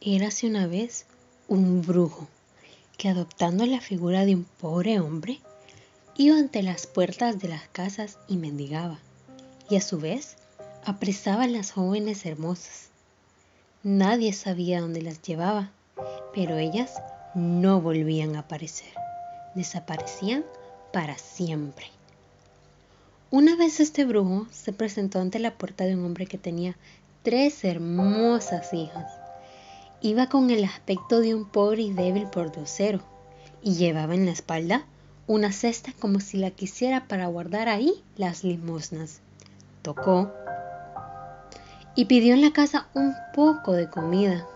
Érase una vez un brujo que, adoptando la figura de un pobre hombre, iba ante las puertas de las casas y mendigaba, y a su vez apresaba a las jóvenes hermosas. Nadie sabía dónde las llevaba, pero ellas no volvían a aparecer. Desaparecían para siempre. Una vez este brujo se presentó ante la puerta de un hombre que tenía 3 hermosas hijas. Iba con el aspecto de un pobre y débil pordiosero y llevaba en la espalda una cesta como si la quisiera para guardar ahí las limosnas. Tocó y pidió en la casa un poco de comida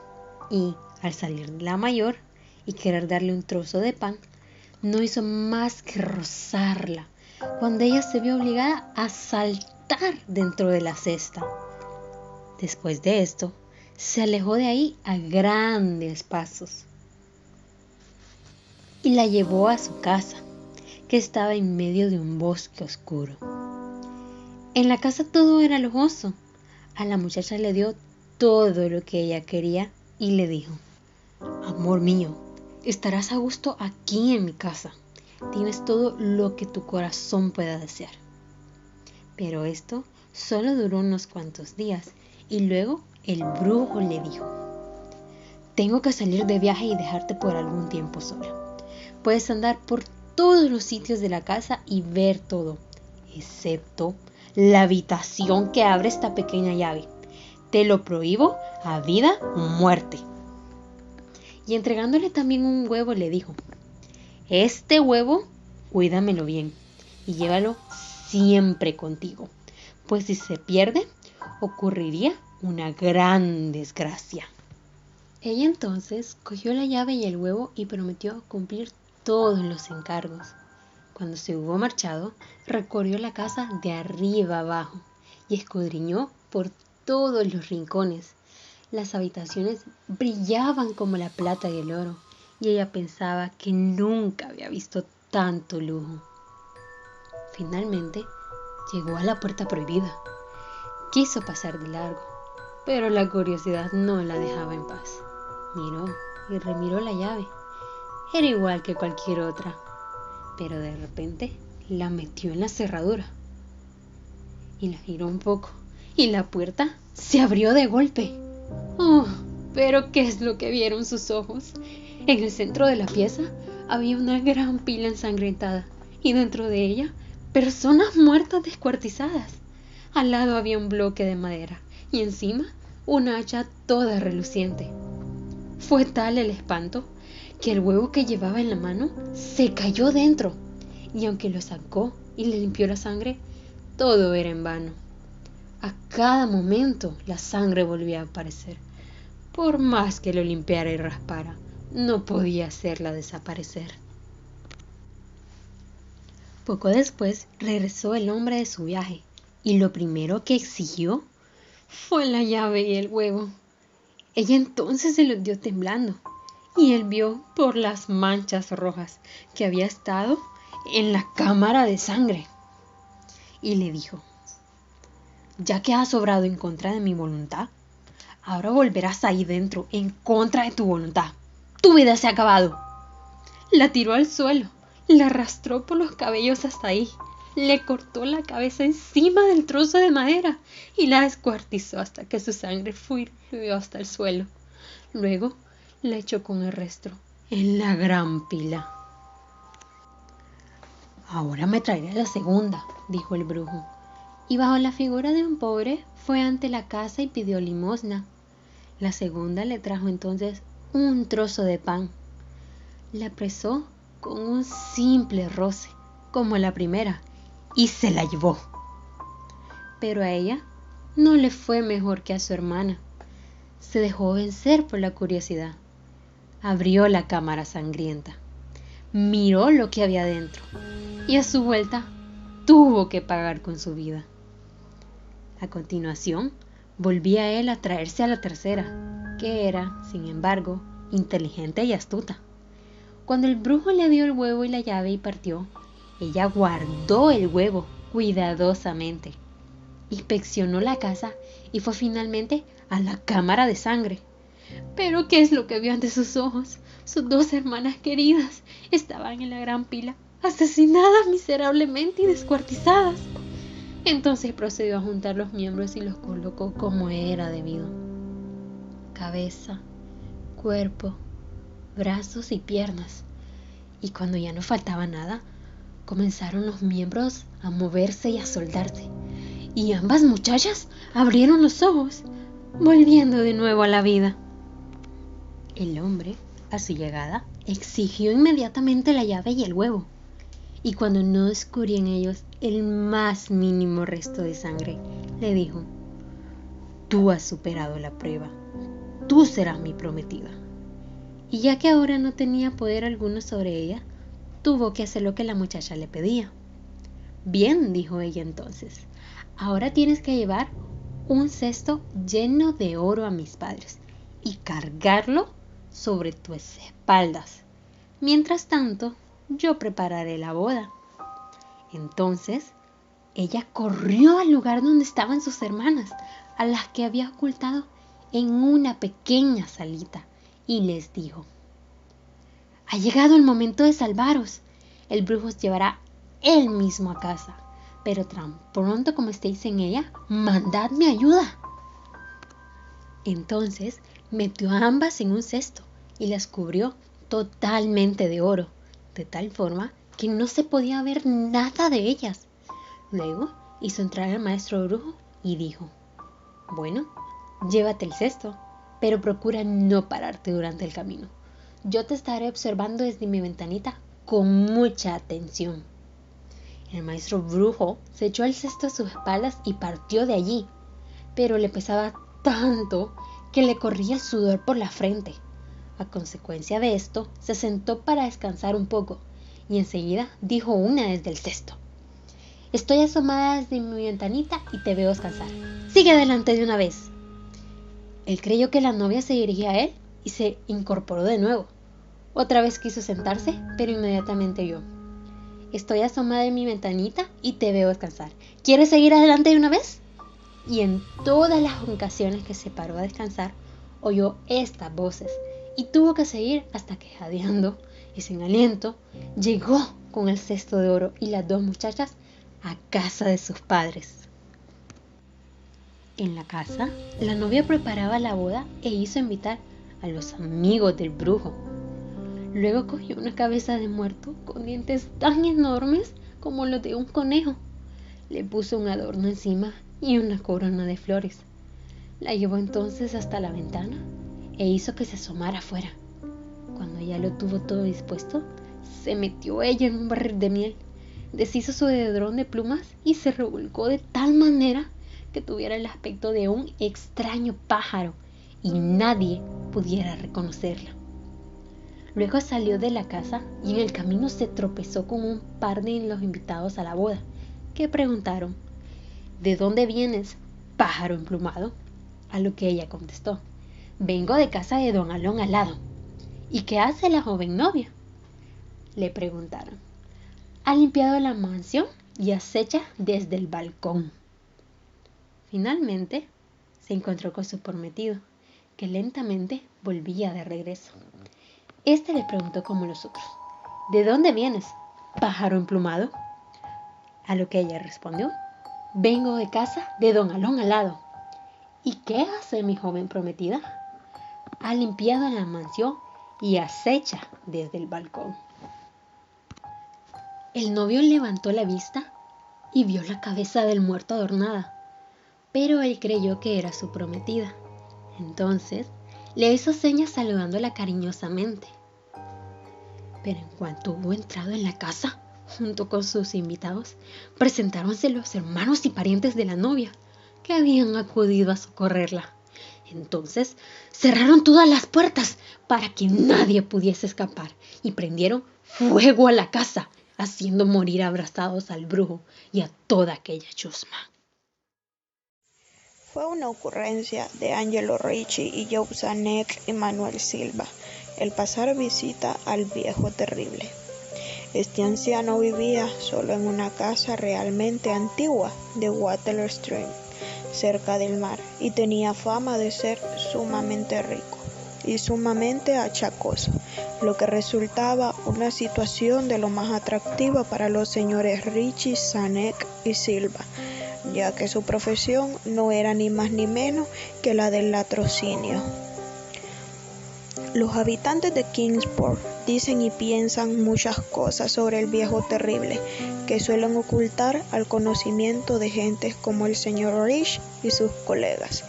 y, al salir la mayor y querer darle un trozo de pan, no hizo más que rozarla cuando ella se vio obligada a saltar dentro de la cesta. Después de esto, se alejó de ahí a grandes pasos y la llevó a su casa, que estaba en medio de un bosque oscuro. En la casa todo era lujoso. A la muchacha le dio todo lo que ella quería y le dijo: amor mío, estarás a gusto aquí en mi casa. Tienes todo lo que tu corazón pueda desear. Pero esto solo duró unos cuantos días y luego el brujo le dijo: tengo que salir de viaje y dejarte por algún tiempo sola. Puedes andar por todos los sitios de la casa y ver todo, excepto la habitación que abre esta pequeña llave. Te lo prohíbo a vida o muerte. Y entregándole también un huevo le dijo: este huevo, cuídamelo bien y llévalo siempre contigo, pues si se pierde, ocurriría una gran desgracia. Ella entonces cogió la llave y el huevo y prometió cumplir todos los encargos. Cuando se hubo marchado, recorrió la casa de arriba abajo y escudriñó por todos los rincones. Las habitaciones brillaban como la plata y el oro, y ella pensaba que nunca había visto tanto lujo. Finalmente, llegó a la puerta prohibida. Quiso pasar de largo, pero la curiosidad no la dejaba en paz. Miró y remiró la llave. Era igual que cualquier otra, pero de repente la metió en la cerradura y la giró un poco, y la puerta se abrió de golpe. ¡Oh! Pero ¿qué es lo que vieron sus ojos? En el centro de la pieza había una gran pila ensangrentada y dentro de ella personas muertas descuartizadas. Al lado había un bloque de madera y encima una hacha toda reluciente. Fue tal el espanto que el huevo que llevaba en la mano se cayó dentro, y aunque lo sacó y le limpió la sangre, todo era en vano. A cada momento la sangre volvía a aparecer. Por más que lo limpiara y raspara, no podía hacerla desaparecer. Poco después regresó el hombre de su viaje, y lo primero que exigió fue la llave y el huevo. Ella entonces se los dio temblando, y él vio por las manchas rojas que había estado en la cámara de sangre. Y le dijo: ya que has obrado en contra de mi voluntad, ahora volverás ahí dentro en contra de tu voluntad. Tu vida se ha acabado. La tiró al suelo, la arrastró por los cabellos hasta ahí, le cortó la cabeza encima del trozo de madera y la descuartizó hasta que su sangre fluyó hasta el suelo. Luego la echó con el resto en la gran pila. Ahora me traeré la segunda, dijo el brujo, y bajo la figura de un pobre fue ante la casa y pidió limosna. La segunda le trajo entonces un trozo de pan. La apresó con un simple roce, como la primera, y se la llevó. Pero a ella no le fue mejor que a su hermana. Se dejó vencer por la curiosidad. Abrió la cámara sangrienta, miró lo que había dentro, y a su vuelta tuvo que pagar con su vida. A continuación, volvía a él a traerse a la tercera, que era, sin embargo, inteligente y astuta. Cuando el brujo le dio el huevo y la llave y partió, ella guardó el huevo cuidadosamente, inspeccionó la casa y fue finalmente a la cámara de sangre. Pero ¿qué es lo que vio ante sus ojos? Sus dos hermanas queridas estaban en la gran pila, asesinadas miserablemente y descuartizadas. Entonces procedió a juntar los miembros y los colocó como era debido: cabeza, cuerpo, brazos y piernas. Y cuando ya no faltaba nada, comenzaron los miembros a moverse y a soldarse, y ambas muchachas abrieron los ojos, volviendo de nuevo a la vida. El hombre, a su llegada, exigió inmediatamente la llave y el huevo, y cuando no descubrió en ellos el más mínimo resto de sangre, le dijo: tú has superado la prueba, tú serás mi prometida. Y ya que ahora no tenía poder alguno sobre ella, tuvo que hacer lo que la muchacha le pedía. Bien, dijo ella entonces, ahora tienes que llevar un cesto lleno de oro a mis padres y cargarlo sobre tus espaldas. Mientras tanto, yo prepararé la boda. Entonces, ella corrió al lugar donde estaban sus hermanas, a las que había ocultado en una pequeña salita, y les dijo: ha llegado el momento de salvaros. El brujo os llevará él mismo a casa, pero tan pronto como estéis en ella, mandadme ayuda. Entonces metió a ambas en un cesto y las cubrió totalmente de oro, de tal forma que no se podía ver nada de ellas. Luego hizo entrar al maestro brujo y dijo: bueno, llévate el cesto, pero procura no pararte durante el camino. Yo te estaré observando desde mi ventanita con mucha atención. El maestro brujo se echó el cesto a sus espaldas y partió de allí, pero le pesaba tanto que le corría el sudor por la frente. A consecuencia de esto, se sentó para descansar un poco y enseguida dijo una desde el cesto: estoy asomada desde mi ventanita y te veo descansar. Sigue adelante de una vez. Él creyó que la novia se dirigía a él y se incorporó de nuevo. Otra vez quiso sentarse, pero inmediatamente oyó: estoy asomada en mi ventanita y te veo descansar. ¿Quieres seguir adelante de una vez? Y en todas las ocasiones que se paró a descansar, oyó estas voces y tuvo que seguir hasta que, jadeando y sin aliento, llegó con el cesto de oro y las dos muchachas a casa de sus padres. En la casa, la novia preparaba la boda e hizo invitar a los amigos del brujo. Luego cogió una cabeza de muerto con dientes tan enormes como los de un conejo. Le puso un adorno encima y una corona de flores. La llevó entonces hasta la ventana e hizo que se asomara afuera. Cuando ya lo tuvo todo dispuesto, se metió ella en un barril de miel, deshizo su edredón de plumas y se revolcó de tal manera que tuviera el aspecto de un extraño pájaro y nadie pudiera reconocerla. Luego salió de la casa y en el camino se tropezó con un par de los invitados a la boda, que preguntaron: ¿de dónde vienes, pájaro emplumado? A lo que ella contestó: vengo de casa de don Alón Alado. ¿Y qué hace la joven novia?, le preguntaron. Ha limpiado la mansión y acecha desde el balcón. Finalmente se encontró con su prometido, que lentamente volvía de regreso. Este le preguntó como los otros: ¿de dónde vienes, pájaro emplumado? A lo que ella respondió: vengo de casa de don Alón Alado. ¿Y qué hace mi joven prometida? Ha limpiado la mansión y acecha desde el balcón. El novio levantó la vista y vio la cabeza del muerto adornada, pero él creyó que era su prometida. Entonces le hizo señas saludándola cariñosamente. Pero en cuanto hubo entrado en la casa, junto con sus invitados, presentáronse los hermanos y parientes de la novia, que habían acudido a socorrerla. Entonces cerraron todas las puertas para que nadie pudiese escapar y prendieron fuego a la casa, haciendo morir abrazados al brujo y a toda aquella chusma. Fue una ocurrencia de Angelo Ricci y Joe Zanetti y Manuel Silva el pasar visita al viejo terrible. Este anciano vivía solo en una casa realmente antigua de Water Stream, cerca del mar, y tenía fama de ser sumamente rico. y sumamente achacoso, lo que resultaba una situación de lo más atractiva para los señores Richie, Sanek y Silva, ya que su profesión no era ni más ni menos que la del latrocinio. Los habitantes de Kingsport dicen y piensan muchas cosas sobre el viejo terrible, que suelen ocultar al conocimiento de gentes como el señor Rich y sus colegas,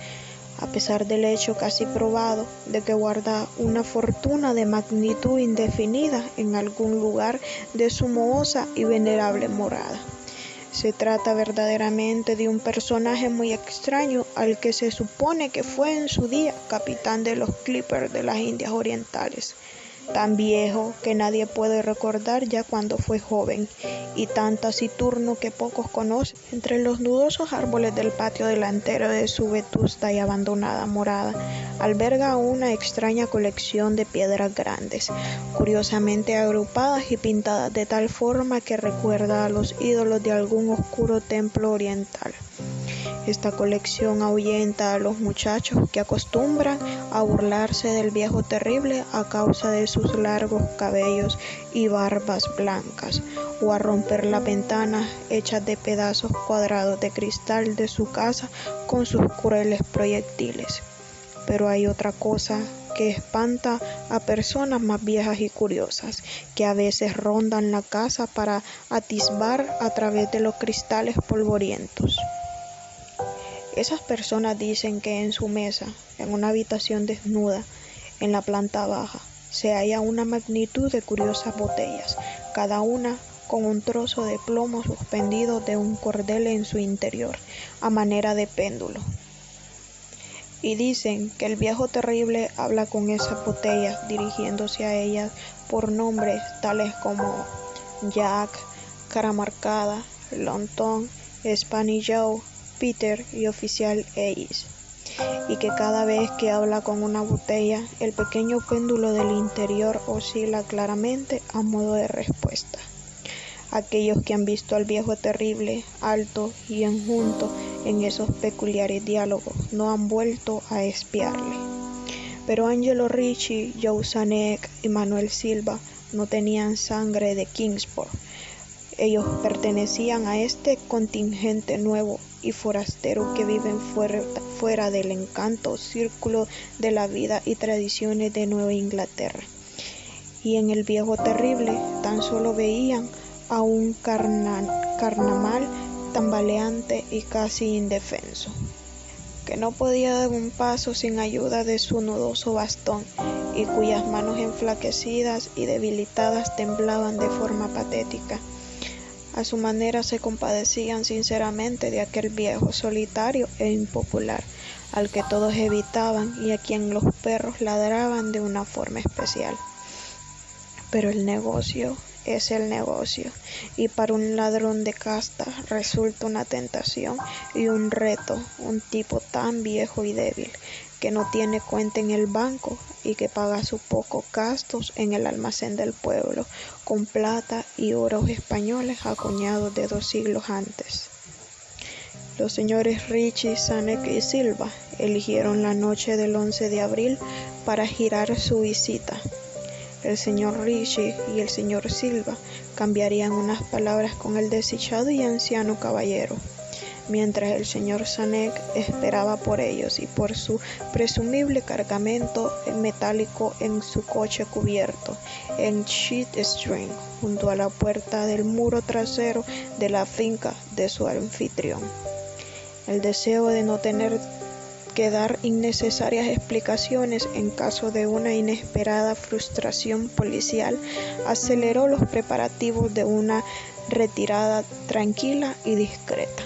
a pesar del hecho casi probado de que guarda una fortuna de magnitud indefinida en algún lugar de su mohosa y venerable morada. Se trata verdaderamente de un personaje muy extraño al que se supone que fue en su día capitán de los Clippers de las Indias Orientales, tan viejo que nadie puede recordar ya cuando fue joven, y tan taciturno que pocos conocen. Entre los nudosos árboles del patio delantero de su vetusta y abandonada morada, alberga una extraña colección de piedras grandes, curiosamente agrupadas y pintadas de tal forma que recuerda a los ídolos de algún oscuro templo oriental. Esta colección ahuyenta a los muchachos que acostumbran a burlarse del viejo terrible a causa de sus largos cabellos y barbas blancas, o a romper las ventanas hechas de pedazos cuadrados de cristal de su casa con sus crueles proyectiles. Pero hay otra cosa que espanta a personas más viejas y curiosas, que a veces rondan la casa para atisbar a través de los cristales polvorientos. Esas personas dicen que en su mesa, en una habitación desnuda, en la planta baja, se halla una magnitud de curiosas botellas, cada una con un trozo de plomo suspendido de un cordel en su interior, a manera de péndulo. Y dicen que el viejo terrible habla con esas botellas, dirigiéndose a ellas por nombres tales como Jack, Cara Marcada, Lontón, Spanish Joe, Peter y Oficial Ace, y que cada vez que habla con una botella, el pequeño péndulo del interior oscila claramente a modo de respuesta. Aquellos que han visto al viejo terrible, alto y enjunto en esos peculiares diálogos, no han vuelto a espiarle. Pero Angelo Ricci, Joe Sanek y Manuel Silva no tenían sangre de Kingsport. Ellos pertenecían a este contingente nuevo y forastero que viven fuera del encanto círculo de la vida y tradiciones de Nueva Inglaterra. Y en el viejo terrible tan solo veían a un carnaval tambaleante y casi indefenso, que no podía dar un paso sin ayuda de su nudoso bastón, y cuyas manos enflaquecidas y debilitadas temblaban de forma patética. A su manera se compadecían sinceramente de aquel viejo solitario e impopular, al que todos evitaban y a quien los perros ladraban de una forma especial. Pero el negocio es el negocio, y para un ladrón de casta resulta una tentación y un reto un tipo tan viejo y débil, que no tiene cuenta en el banco y que paga sus pocos gastos en el almacén del pueblo, con plata y oros españoles acuñados de 2 siglos antes. Los señores Richie, Sanek y Silva eligieron la noche del 11 de abril para girar su visita. El señor Richie y el señor Silva cambiarían unas palabras con el desdichado y anciano caballero, mientras el señor Sanek esperaba por ellos y por su presumible cargamento metálico en su coche cubierto en sheet string, junto a la puerta del muro trasero de la finca de su anfitrión. El deseo de no tener que dar innecesarias explicaciones en caso de una inesperada frustración policial aceleró los preparativos de una retirada tranquila y discreta.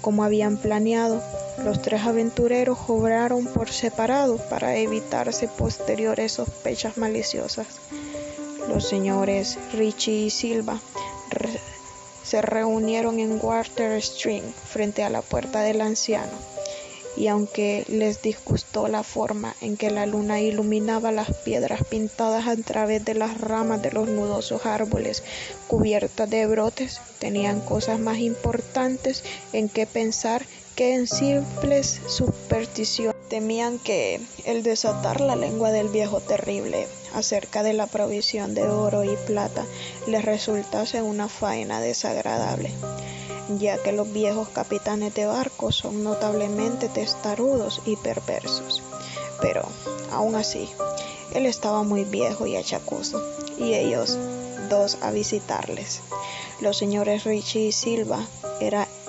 Como habían planeado, los 3 aventureros obraron por separado para evitarse posteriores sospechas maliciosas. Los señores Richie y Silva se reunieron en Water Street frente a la puerta del anciano, y aunque les disgustó la forma en que la luna iluminaba las piedras pintadas a través de las ramas de los nudosos árboles cubiertas de brotes, tenían cosas más importantes en que pensar que en simples supersticiones. Temían que el desatar la lengua del viejo terrible acerca de la provisión de oro y plata les resultase una faena desagradable, ya que los viejos capitanes de barcos son notablemente testarudos y perversos. Pero, aún así, él estaba muy viejo y achacoso, y ellos dos a visitarles. Los señores Richie y Silva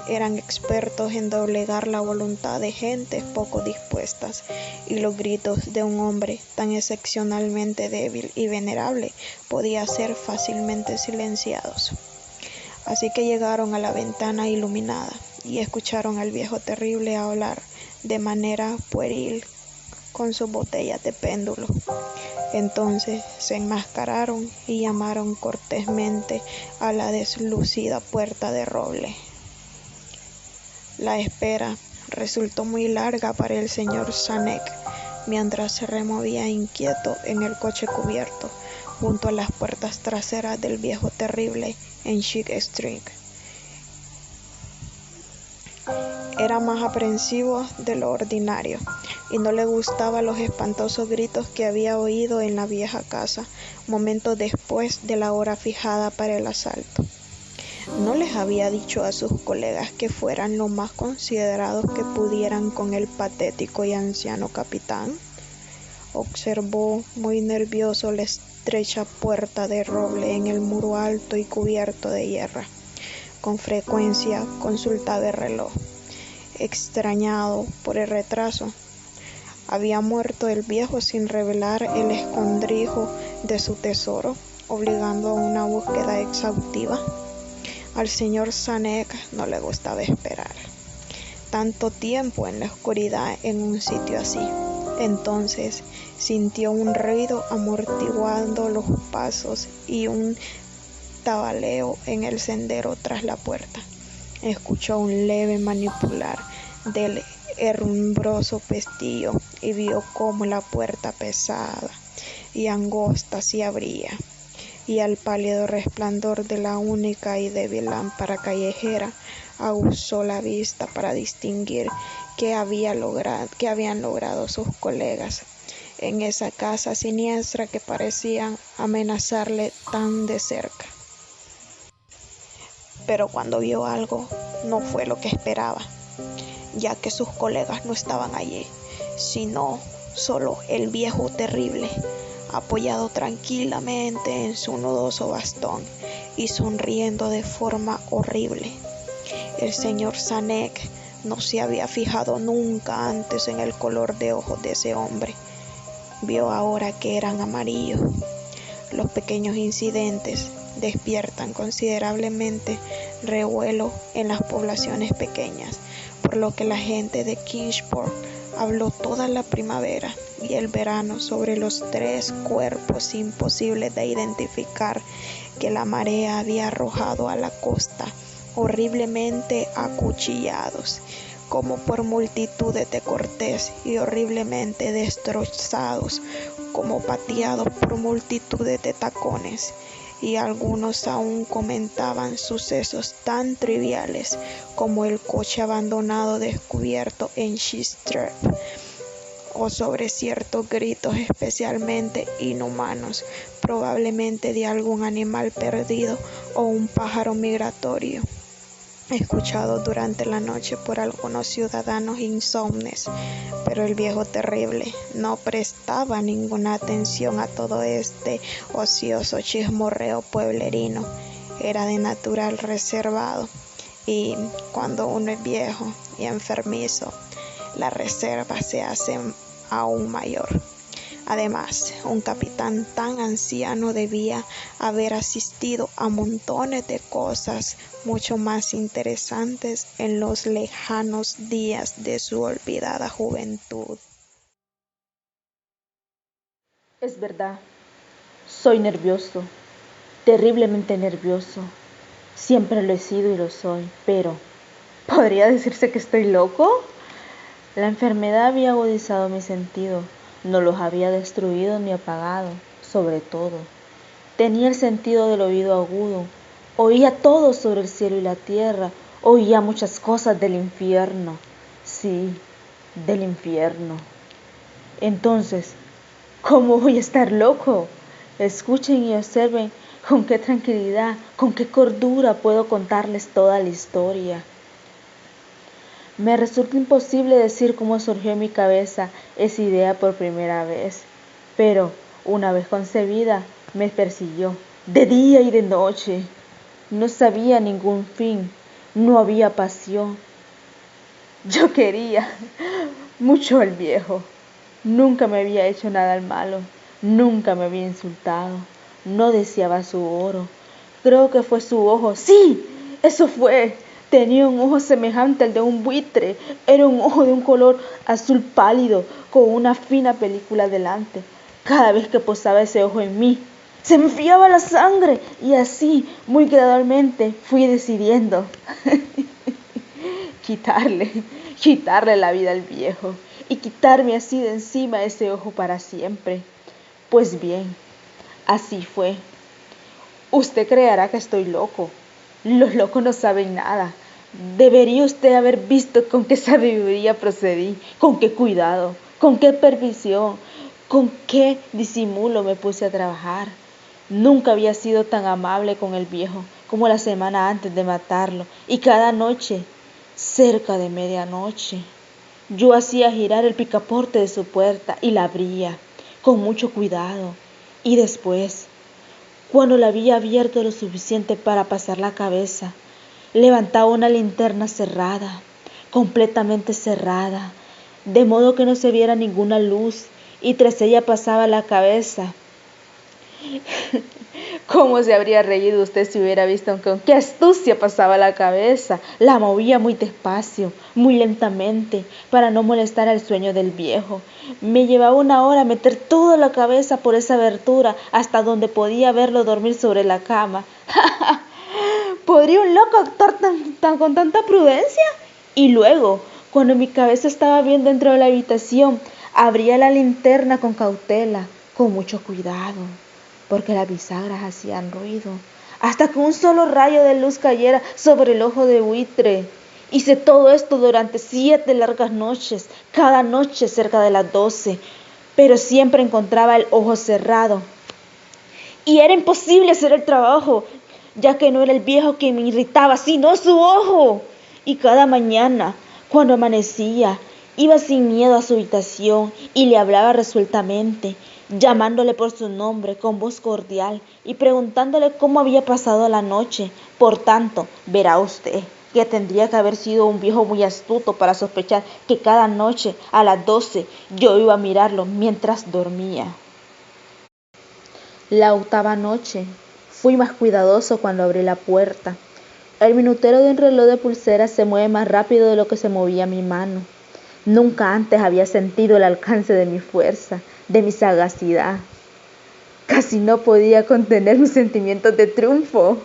eran expertos en doblegar la voluntad de gentes poco dispuestas, y los gritos de un hombre tan excepcionalmente débil y venerable podían ser fácilmente silenciados. Así que llegaron a la ventana iluminada y escucharon al viejo terrible hablar de manera pueril con sus botellas de péndulo. Entonces se enmascararon y llamaron cortésmente a la deslucida puerta de roble. La espera resultó muy larga para el señor Sanek, mientras se removía inquieto en el coche cubierto junto a las puertas traseras del viejo terrible en Chick Street. Era más aprensivo de lo ordinario y no le gustaban los espantosos gritos que había oído en la vieja casa momentos después de la hora fijada para el asalto. ¿No les había dicho a sus colegas que fueran lo más considerados que pudieran con el patético y anciano capitán? Observó muy nervioso la estrecha puerta de roble en el muro alto y cubierto de hierro. Con frecuencia consultaba el reloj. Extrañado por el retraso, había muerto el viejo sin revelar el escondrijo de su tesoro, obligando a una búsqueda exhaustiva. Al señor Sanek no le gustaba esperar tanto tiempo en la oscuridad en un sitio así. Entonces sintió un ruido amortiguando los pasos y un tabaleo en el sendero tras la puerta. Escuchó un leve manipular del herrumbroso pestillo y vio cómo la puerta pesada y angosta se abría, y al pálido resplandor de la única y débil lámpara callejera aguzó la vista para distinguir qué habían logrado sus colegas en esa casa siniestra que parecía amenazarle tan de cerca. Pero cuando vio algo, no fue lo que esperaba, ya que sus colegas no estaban allí, sino solo el viejo terrible, apoyado tranquilamente en su nudoso bastón y sonriendo de forma horrible. El señor Sanek no se había fijado nunca antes en el color de ojos de ese hombre. Vio ahora que eran amarillos. Los pequeños incidentes despiertan considerablemente revuelo en las poblaciones pequeñas, por lo que la gente de Kingsport habló toda la primavera y el verano sobre los 3 cuerpos imposibles de identificar que la marea había arrojado a la costa, horriblemente acuchillados, como por multitudes de cortés, y horriblemente destrozados, como pateados por multitudes de tacones. Y algunos aún comentaban sucesos tan triviales como el coche abandonado descubierto en Street, o sobre ciertos gritos especialmente inhumanos, probablemente de algún animal perdido o un pájaro migratorio, escuchado durante la noche por algunos ciudadanos insomnes. Pero el viejo terrible no prestaba ninguna atención a todo este ocioso chismorreo pueblerino. Era de natural reservado, y cuando uno es viejo y enfermizo, la reserva se hace aún mayor. Además, un capitán tan anciano debía haber asistido a montones de cosas mucho más interesantes en los lejanos días de su olvidada juventud. Es verdad, soy nervioso, terriblemente nervioso. Siempre lo he sido y lo soy, pero ¿podría decirse que estoy loco? La enfermedad había agudizado mis sentidos. No los había destruido ni apagado. Sobre todo, tenía el sentido del oído agudo. Oía todo sobre el cielo y la tierra. Oía muchas cosas del infierno. Sí, del infierno. Entonces, ¿cómo voy a estar loco? Escuchen y observen con qué tranquilidad, con qué cordura puedo contarles toda la historia. Me resulta imposible decir cómo surgió en mi cabeza esa idea por primera vez, pero una vez concebida me persiguió de día y de noche. No sabía ningún fin, no había pasión. Yo quería mucho al viejo. Nunca me había hecho nada malo, nunca me había insultado, no deseaba su oro. Creo que fue su ojo. ¡Sí! Eso fue. Tenía un ojo semejante al de un buitre. Era un ojo de un color azul pálido, con una fina película delante. Cada vez que posaba ese ojo en mí, se me enfriaba la sangre, y así, muy gradualmente, fui decidiendo quitarle la vida al viejo y quitarme así de encima ese ojo para siempre. Pues bien, así fue. Usted creerá que estoy loco. Los locos no saben nada. Debería usted haber visto con qué sabiduría procedí, con qué cuidado, con qué perfección, con qué disimulo me puse a trabajar. Nunca había sido tan amable con el viejo como la semana antes de matarlo, y cada noche, cerca de medianoche, yo hacía girar el picaporte de su puerta y la abría con mucho cuidado. Y después, cuando la había abierto lo suficiente para pasar la cabeza, levantaba una linterna cerrada, completamente cerrada, de modo que no se viera ninguna luz, y tras ella pasaba la cabeza. ¿Cómo se habría reído usted si hubiera visto con qué astucia pasaba la cabeza? La movía muy despacio, muy lentamente, para no molestar al sueño del viejo. Me llevaba 1 hora meter toda la cabeza por esa abertura hasta donde podía verlo dormir sobre la cama. ¿Podría un loco actuar con tanta prudencia? Y luego, cuando mi cabeza estaba bien dentro de la habitación, abría la linterna con cautela, con mucho cuidado, porque las bisagras hacían ruido, hasta que un solo rayo de luz cayera sobre el ojo de buitre. Hice todo esto durante 7 largas noches, cada noche cerca de las 12, pero siempre encontraba el ojo cerrado. Y era imposible hacer el trabajo, ya que no era el viejo que me irritaba, sino su ojo. Y cada mañana, cuando amanecía, iba sin miedo a su habitación y le hablaba resueltamente, llamándole por su nombre con voz cordial y preguntándole cómo había pasado la noche. Por tanto, verá usted que tendría que haber sido un viejo muy astuto para sospechar que cada noche a las 12 yo iba a mirarlo mientras dormía. La 8ª noche fui más cuidadoso cuando abrí la puerta. El minutero de un reloj de pulsera se mueve más rápido de lo que se movía mi mano. Nunca antes había sentido el alcance de mi fuerza, de mi sagacidad. Casi no podía contener mis sentimientos de triunfo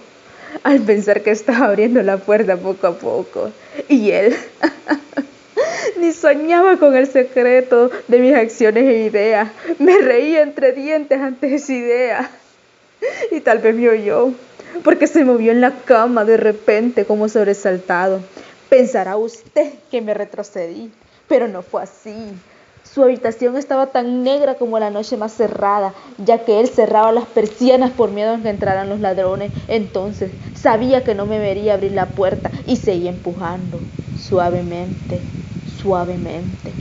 al pensar que estaba abriendo la puerta poco a poco. Y él ni soñaba con el secreto de mis acciones e ideas. Me reía entre dientes ante esa idea. Y tal vez me oyó, porque se movió en la cama de repente como sobresaltado. Pensará usted que me retrocedí, pero no fue así. Su habitación estaba tan negra como la noche más cerrada, ya que él cerraba las persianas por miedo a que entraran los ladrones. Entonces sabía que no me vería abrir la puerta y seguía empujando, suavemente, suavemente.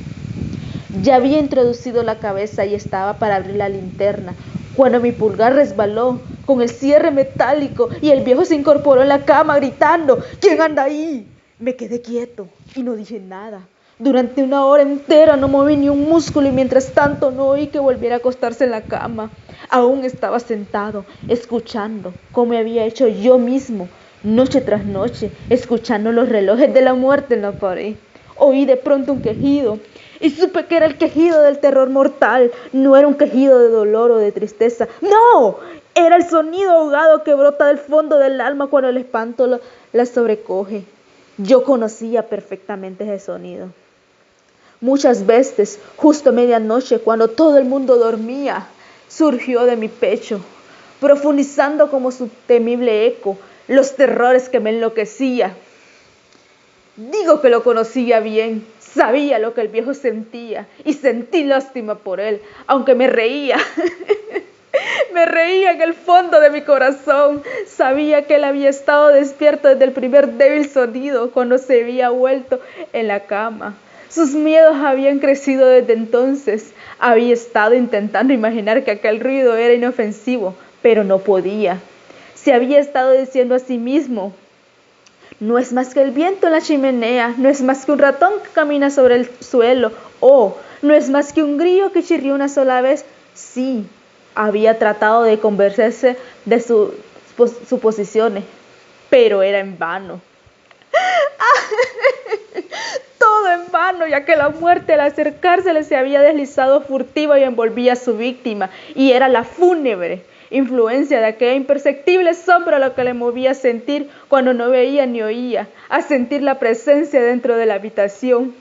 Ya había introducido la cabeza y estaba para abrir la linterna, cuando mi pulgar resbaló con el cierre metálico y el viejo se incorporó en la cama gritando: ¿Quién anda ahí? Me quedé quieto y no dije nada. Durante 1 hora entera no moví ni un músculo, y mientras tanto no oí que volviera a acostarse en la cama. Aún estaba sentado, escuchando, como había hecho yo mismo, noche tras noche, escuchando los relojes de la muerte en la pared. Oí de pronto un quejido, y supe que era el quejido del terror mortal. No era un quejido de dolor o de tristeza. ¡No! Era el sonido ahogado que brota del fondo del alma cuando el espanto la sobrecoge. Yo conocía perfectamente ese sonido. Muchas veces, justo a medianoche, cuando todo el mundo dormía, surgió de mi pecho, profundizando como su temible eco los terrores que me enloquecía. Digo que lo conocía bien, sabía lo que el viejo sentía y sentí lástima por él, aunque me reía. Me reía en el fondo de mi corazón. Sabía que él había estado despierto desde el primer débil sonido cuando se había vuelto en la cama. Sus miedos habían crecido desde entonces. Había estado intentando imaginar que aquel ruido era inofensivo, pero no podía. Se había estado diciendo a sí mismo: no es más que el viento en la chimenea, no es más que un ratón que camina sobre el suelo, no es más que un grillo que chirrió una sola vez. Sí, había tratado de convencerse de sus suposiciones, pero era en vano. Todo en vano, ya que la muerte al acercársele se había deslizado furtiva y envolvía a su víctima, y era la fúnebre influencia de aquella imperceptible sombra lo que le movía a sentir cuando no veía ni oía, a sentir la presencia dentro de la habitación.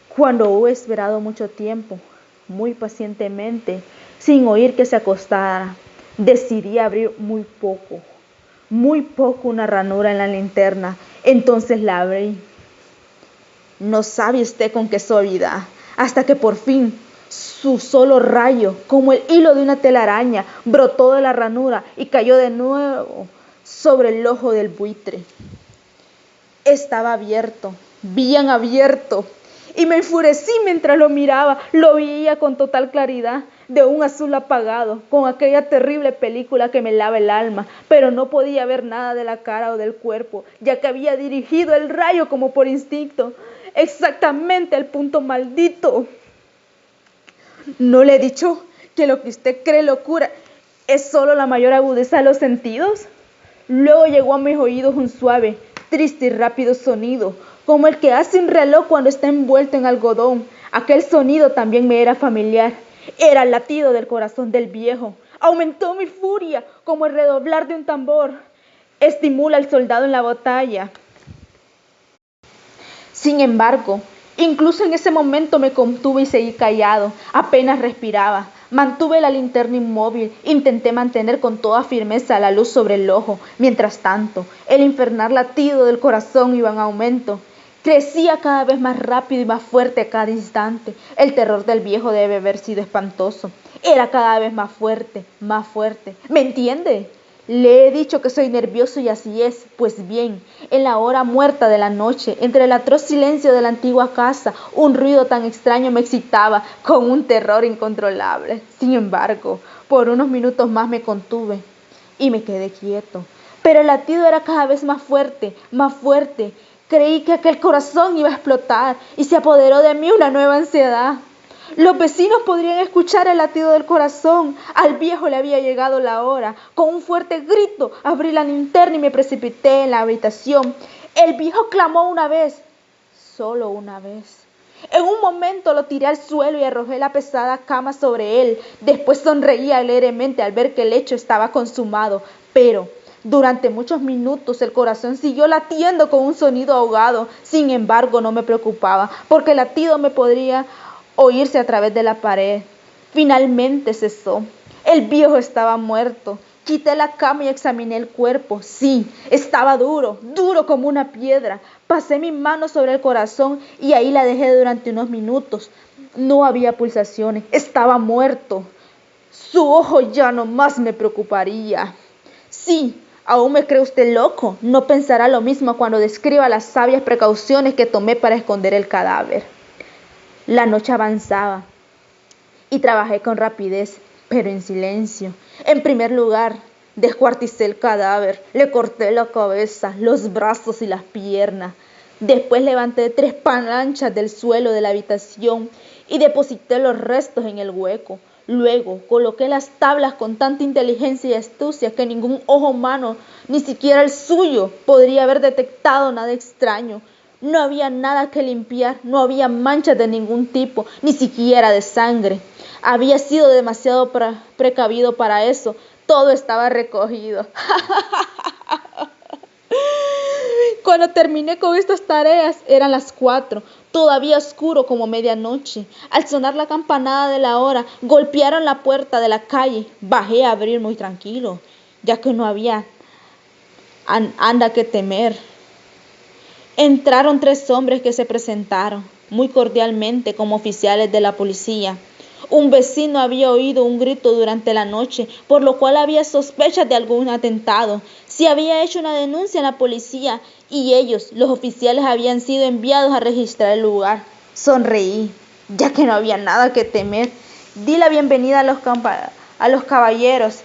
Cuando hubo esperado mucho tiempo, muy pacientemente, sin oír que se acostara, decidí abrir muy poco una ranura en la linterna. Entonces la abrí. No sabe usted con qué suavidad, hasta que por fin su solo rayo, como el hilo de una telaraña, brotó de la ranura y cayó de nuevo sobre el ojo del buitre. Estaba abierto, bien abierto, y me enfurecí mientras lo miraba. Lo veía con total claridad, de un azul apagado, con aquella terrible película que me lava el alma, pero no podía ver nada de la cara o del cuerpo, ya que había dirigido el rayo como por instinto, exactamente al punto maldito. ¿No le he dicho que lo que usted cree locura es solo la mayor agudeza de los sentidos? Luego llegó a mis oídos un suave, triste y rápido sonido, como el que hace un reloj cuando está envuelto en algodón. Aquel sonido también me era familiar. Era el latido del corazón del viejo. Aumentó mi furia como el redoblar de un tambor. Estimula al soldado en la batalla. Sin embargo, incluso en ese momento me contuve y seguí callado. Apenas respiraba. Mantuve la linterna inmóvil. Intenté mantener con toda firmeza la luz sobre el ojo. Mientras tanto, el infernal latido del corazón iba en aumento. Crecía cada vez más rápido y más fuerte a cada instante. El terror del viejo debe haber sido espantoso. Era cada vez más fuerte, más fuerte. ¿Me entiende? Le he dicho que soy nervioso y así es. Pues bien, en la hora muerta de la noche, entre el atroz silencio de la antigua casa, un ruido tan extraño me excitaba con un terror incontrolable. Sin embargo, por unos minutos más me contuve y me quedé quieto. Pero el latido era cada vez más fuerte, más fuerte. Creí que aquel corazón iba a explotar y se apoderó de mí una nueva ansiedad. Los vecinos podrían escuchar el latido del corazón. Al viejo le había llegado la hora. Con un fuerte grito abrí la linterna y me precipité en la habitación. El viejo clamó una vez, solo una vez. En un momento lo tiré al suelo y arrojé la pesada cama sobre él. Después sonreí alegremente al ver que el hecho estaba consumado. Pero durante muchos minutos el corazón siguió latiendo con un sonido ahogado. Sin embargo, no me preocupaba, porque el latido me podría oírse a través de la pared. Finalmente cesó. El viejo estaba muerto. Quité la cama y examiné el cuerpo. Sí, estaba duro, duro como una piedra. Pasé mi mano sobre el corazón y ahí la dejé durante unos minutos. No había pulsaciones, estaba muerto. Su ojo ya no más me preocuparía. Sí, aún me cree usted loco. No pensará lo mismo cuando describa las sabias precauciones que tomé para esconder el cadáver. La noche avanzaba y trabajé con rapidez, pero en silencio. En primer lugar, descuarticé el cadáver, le corté la cabeza, los brazos y las piernas. Después levanté 3 planchas del suelo de la habitación y deposité los restos en el hueco. Luego coloqué las tablas con tanta inteligencia y astucia que ningún ojo humano, ni siquiera el suyo, podría haber detectado nada extraño. No había nada que limpiar, no había manchas de ningún tipo, ni siquiera de sangre. Había sido demasiado precavido para eso. Todo estaba recogido. Cuando terminé con estas tareas, eran las 4, todavía oscuro como medianoche. Al sonar la campanada de la hora, golpearon la puerta de la calle. Bajé a abrir muy tranquilo, ya que no había anda que temer. Entraron 3 hombres que se presentaron muy cordialmente como oficiales de la policía. Un vecino había oído un grito durante la noche, por lo cual había sospechas de algún atentado. Se había hecho una denuncia en la policía y ellos, los oficiales, habían sido enviados a registrar el lugar. Sonreí, ya que no había nada que temer. Di la bienvenida a los caballeros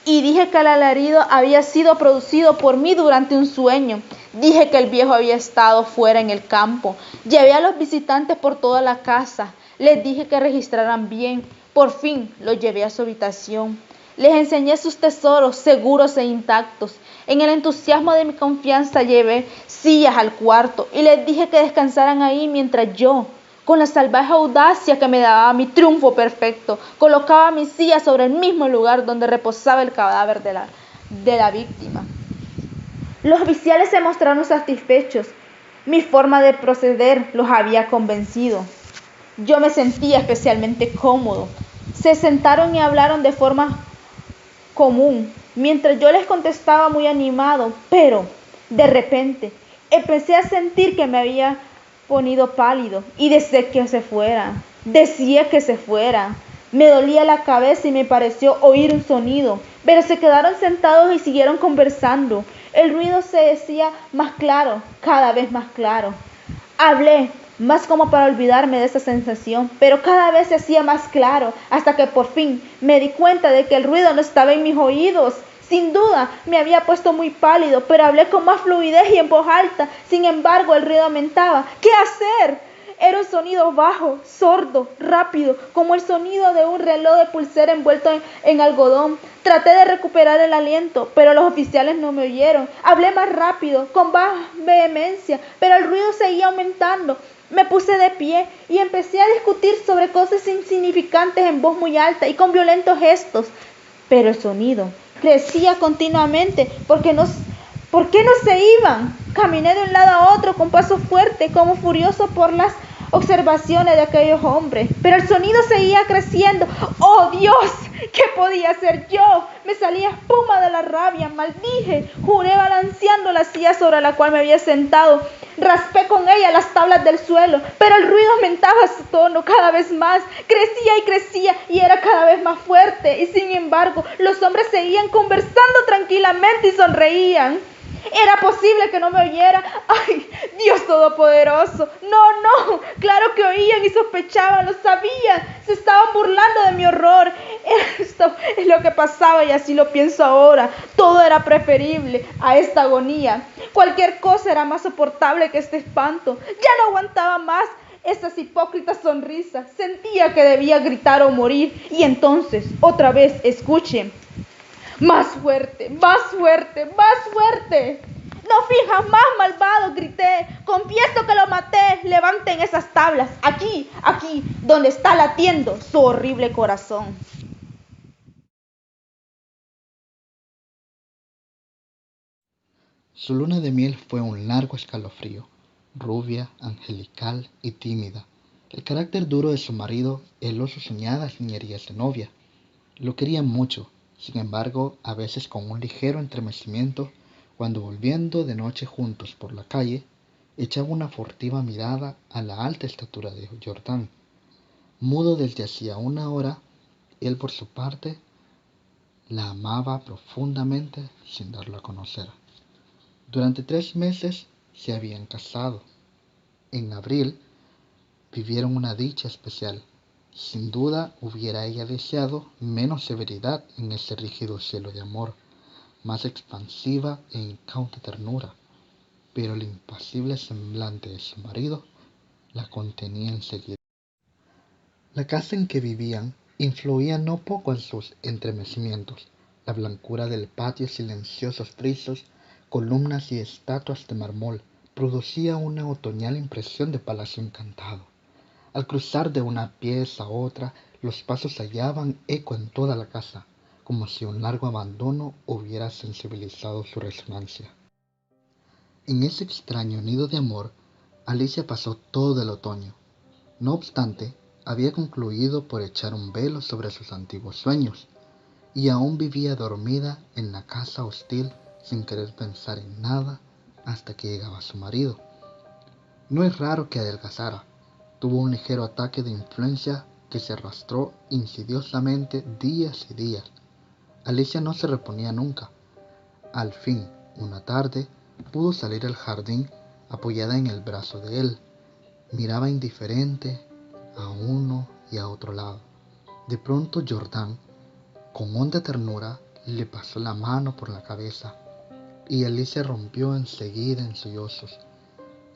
y dije que el alarido había sido producido por mí durante un sueño. Dije que el viejo había estado fuera en el campo. Llevé a los visitantes por toda la casa. Les dije que registraran bien. Por fin los llevé a su habitación. Les enseñé sus tesoros seguros e intactos. En el entusiasmo de mi confianza llevé sillas al cuarto y les dije que descansaran ahí mientras yo, con la salvaje audacia que me daba mi triunfo perfecto, colocaba mi silla sobre el mismo lugar donde reposaba el cadáver de la víctima. Los oficiales se mostraron satisfechos. Mi forma de proceder los había convencido. Yo me sentía especialmente cómodo. Se sentaron y hablaron de forma común, mientras yo les contestaba muy animado, pero de repente empecé a sentir que me había ponido pálido y deseé que se fuera. Decía que se fuera. Me dolía la cabeza y me pareció oír un sonido, pero se quedaron sentados y siguieron conversando. El ruido se hacía más claro, cada vez más claro. Hablé, más como para olvidarme de esa sensación, pero cada vez se hacía más claro, hasta que por fin me di cuenta de que el ruido no estaba en mis oídos. Sin duda, me había puesto muy pálido, pero hablé con más fluidez y en voz alta. Sin embargo, el ruido aumentaba. ¿Qué hacer? Era un sonido bajo, sordo, rápido, como el sonido de un reloj de pulsera envuelto en algodón. Traté de recuperar el aliento, pero los oficiales no me oyeron. Hablé más rápido, con más vehemencia, pero el ruido seguía aumentando. Me puse de pie y empecé a discutir sobre cosas insignificantes en voz muy alta y con violentos gestos. Pero el sonido crecía continuamente. ¿Por qué no se iban? Caminé de un lado a otro con paso fuerte, como furioso por las observaciones de aquellos hombres. Pero el sonido seguía creciendo. ¡Oh, Dios! ¿Qué podía hacer yo? Me salía espuma de la rabia, maldije, juré balanceando la silla sobre la cual me había sentado. Raspé con ella las tablas del suelo, pero el ruido aumentaba su tono cada vez más. Crecía y crecía y era cada vez más fuerte. Y sin embargo, los hombres seguían conversando tranquilamente y sonreían. ¿Era posible que no me oyera? ¡Ay, Dios Todopoderoso! No, claro que oían y sospechaban, lo sabían. Se estaban burlando de mi horror. Esto es lo que pasaba y así lo pienso ahora. Todo era preferible a esta agonía. Cualquier cosa era más soportable que este espanto. Ya no aguantaba más esas hipócritas sonrisas. Sentía que debía gritar o morir. Y entonces, otra vez, escuchen. ¡Más fuerte! ¡Más fuerte! ¡Más fuerte! ¡No fijas más, malvado! Grité. Confieso que lo maté. Levanten esas tablas. Aquí, donde está latiendo su horrible corazón. Su luna de miel fue un largo escalofrío. Rubia, angelical y tímida. El carácter duro de su marido heló sus soñadas niñerías de novia. Lo quería mucho. Sin embargo, a veces con un ligero estremecimiento, cuando volviendo de noche juntos por la calle, echaba una furtiva mirada a la alta estatura de Jordán. Mudo desde hacía una hora, él por su parte la amaba profundamente sin darlo a conocer. Durante 3 meses se habían casado. En abril vivieron una dicha especial. Sin duda hubiera ella deseado menos severidad en ese rígido cielo de amor, más expansiva e incauta ternura, pero el impasible semblante de su marido la contenía enseguida. La casa en que vivían influía no poco en sus estremecimientos. La blancura del patio, silenciosos frisos, columnas y estatuas de mármol, producía una otoñal impresión de palacio encantado. Al cruzar de una pieza a otra, los pasos hallaban eco en toda la casa, como si un largo abandono hubiera sensibilizado su resonancia. En ese extraño nido de amor, Alicia pasó todo el otoño. No obstante, había concluido por echar un velo sobre sus antiguos sueños, y aún vivía dormida en la casa hostil sin querer pensar en nada hasta que llegaba su marido. No es raro que adelgazara. Tuvo un ligero ataque de influencia que se arrastró insidiosamente días y días. Alicia no se reponía nunca. Al fin, una tarde, pudo salir al jardín apoyada en el brazo de él. Miraba indiferente a uno y a otro lado. De pronto Jordán, con honda ternura, le pasó la mano por la cabeza y Alicia rompió enseguida en sollozos,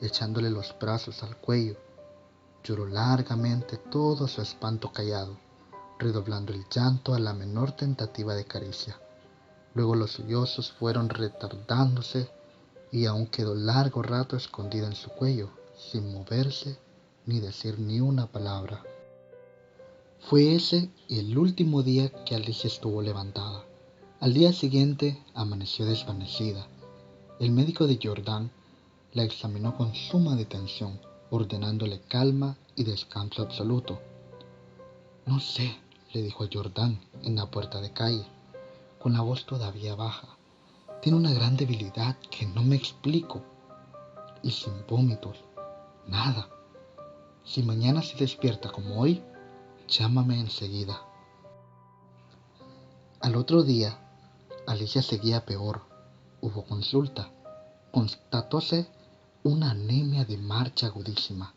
echándole los brazos al cuello. Lloró largamente todo su espanto callado, redoblando el llanto a la menor tentativa de caricia. Luego los sollozos fueron retardándose y aún quedó largo rato escondida en su cuello, sin moverse ni decir ni una palabra. Fue ese el último día que Alicia estuvo levantada. Al día siguiente amaneció desvanecida. El médico de Jordán la examinó con suma detención, ordenándole calma y descanso absoluto. No sé, le dijo a Jordán en la puerta de calle, con la voz todavía baja. Tiene una gran debilidad que no me explico. Y sin vómitos, nada. Si mañana se despierta como hoy, llámame enseguida. Al otro día, Alicia seguía peor. Hubo consulta. Constatóse una anemia de marcha agudísima,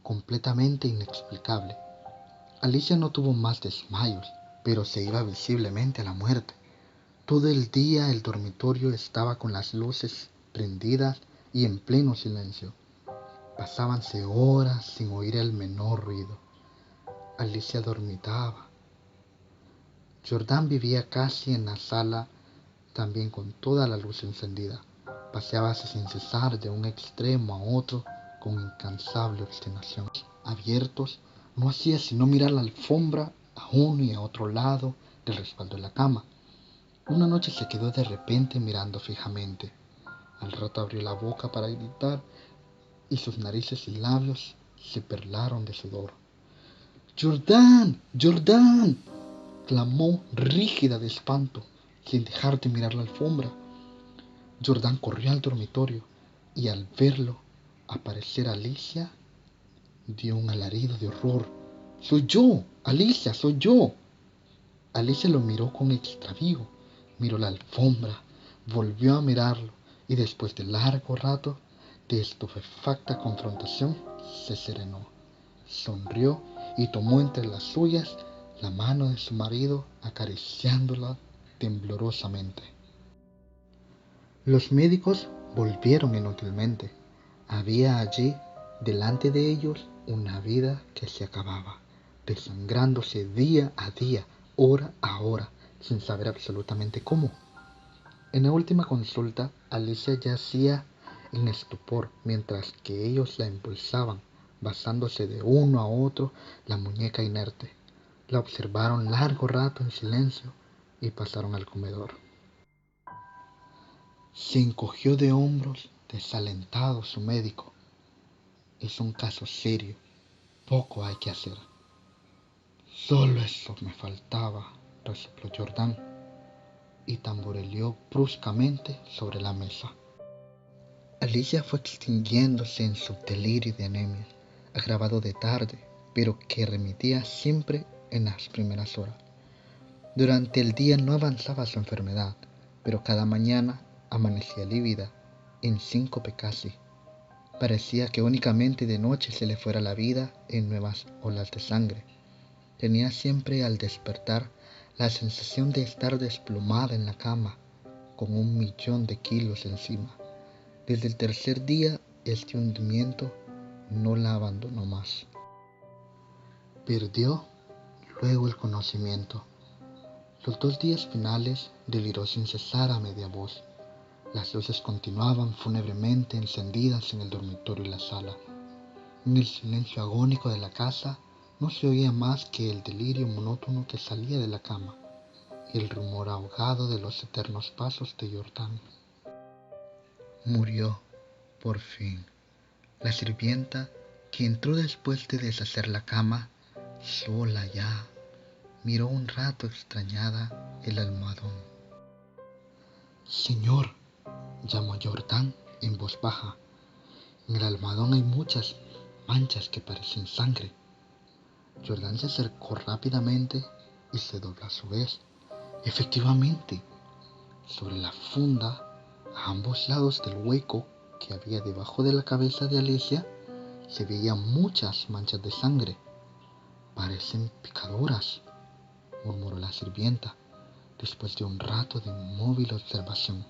completamente inexplicable. Alicia no tuvo más desmayos, pero se iba visiblemente a la muerte. Todo el día el dormitorio estaba con las luces prendidas y en pleno silencio. Pasábanse horas sin oír el menor ruido. Alicia dormitaba. Jordán vivía casi en la sala, también con toda la luz encendida. Paseábase sin cesar de un extremo a otro con incansable obstinación. Abiertos, no hacía sino mirar la alfombra a uno y a otro lado del respaldo de la cama. Una noche se quedó de repente mirando fijamente. Al rato abrió la boca para gritar y sus narices y labios se perlaron de sudor. ¡Jordán! ¡Jordán!, clamó rígida de espanto, sin dejar de mirar la alfombra. Jordán corrió al dormitorio y al verlo aparecer a Alicia, dio un alarido de horror. ¡Soy yo! ¡Alicia, soy yo! Alicia lo miró con extravío, miró la alfombra, volvió a mirarlo y después de largo rato de estupefacta confrontación se serenó, sonrió y tomó entre las suyas la mano de su marido acariciándola temblorosamente. Los médicos volvieron inútilmente. Había allí, delante de ellos, una vida que se acababa, desangrándose día a día, hora a hora, sin saber absolutamente cómo. En la última consulta, Alicia yacía en estupor, mientras que ellos la impulsaban, basándose de uno a otro la muñeca inerte. La observaron largo rato en silencio y pasaron al comedor. Se encogió de hombros, desalentado su médico. Es un caso serio, poco hay que hacer. Solo eso me faltaba, resopló Jordán, y tamboreleó bruscamente sobre la mesa. Alicia fue extinguiéndose en su delirio de anemia, agravado de tarde, pero que remitía siempre en las primeras horas. Durante el día no avanzaba su enfermedad, pero cada mañana amanecía lívida, en síncope casi. Parecía que únicamente de noche se le fuera la vida en nuevas olas de sangre. Tenía siempre al despertar la sensación de estar desplomada en la cama, con 1.000.000 de kilos encima. Desde el tercer día este hundimiento no la abandonó más. Perdió luego el conocimiento. Los 2 días finales deliró sin cesar a media voz. Las luces continuaban fúnebremente encendidas en el dormitorio y la sala. En el silencio agónico de la casa no se oía más que el delirio monótono que salía de la cama y el rumor ahogado de los eternos pasos de Jordán. Murió, por fin. La sirvienta, que entró después de deshacer la cama, sola ya, miró un rato extrañada el almohadón. «Señor», llamó Jordán en voz baja, En el almohadón hay muchas manchas que parecen sangre. Jordan se acercó rápidamente y se dobló a su vez. Efectivamente, sobre la funda, a ambos lados del hueco que había debajo de la cabeza de Alicia, se veían muchas manchas de sangre. Parecen picaduras, murmuró la sirvienta, después de un rato de inmóvil observación.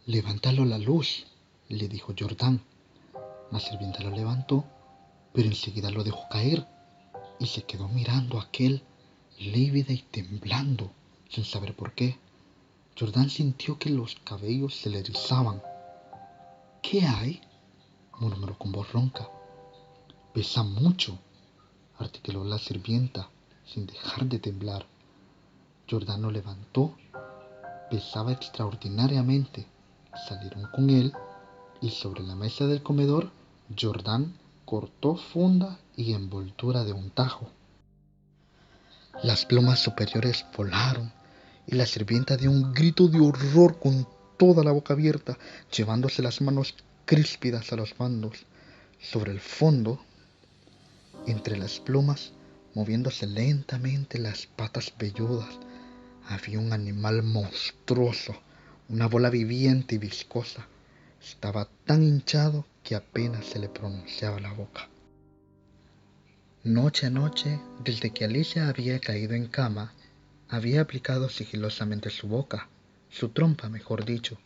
Levántalo a la luz, le dijo Jordan. La sirvienta lo levantó, pero enseguida lo dejó caer y se quedó mirando a aquel, lívida y temblando, sin saber por qué. Jordan sintió que los cabellos se le erizaban. ¿Qué hay?, murmuró con voz ronca. Pesa mucho, articuló la sirvienta, sin dejar de temblar. Jordan lo levantó. Pesaba extraordinariamente. Salieron con él y sobre la mesa del comedor, Jordan cortó funda y envoltura de un tajo. Las plumas superiores volaron y la sirvienta dio un grito de horror con toda la boca abierta, llevándose las manos críspidas a los mandos. Sobre el fondo, entre las plumas, moviéndose lentamente las patas velludas, había un animal monstruoso, una bola viviente y viscosa. Estaba tan hinchado que apenas se le pronunciaba la boca. Noche a noche, desde que Alicia había caído en cama, había aplicado sigilosamente su boca, su trompa, mejor dicho,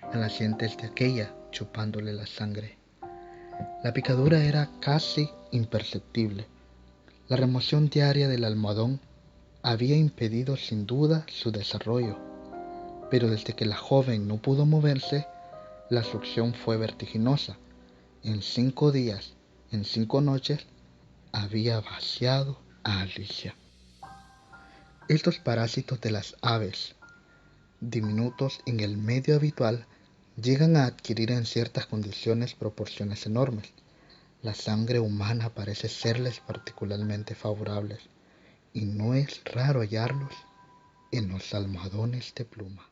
a las dientes de aquella, chupándole la sangre. La picadura era casi imperceptible. La remoción diaria del almohadón había impedido sin duda su desarrollo, pero desde que la joven no pudo moverse, la succión fue vertiginosa. En 5 días, en 5 noches, había vaciado a Alicia. Estos parásitos de las aves, diminutos en el medio habitual, llegan a adquirir en ciertas condiciones proporciones enormes. La sangre humana parece serles particularmente favorables, y no es raro hallarlos en los almohadones de pluma.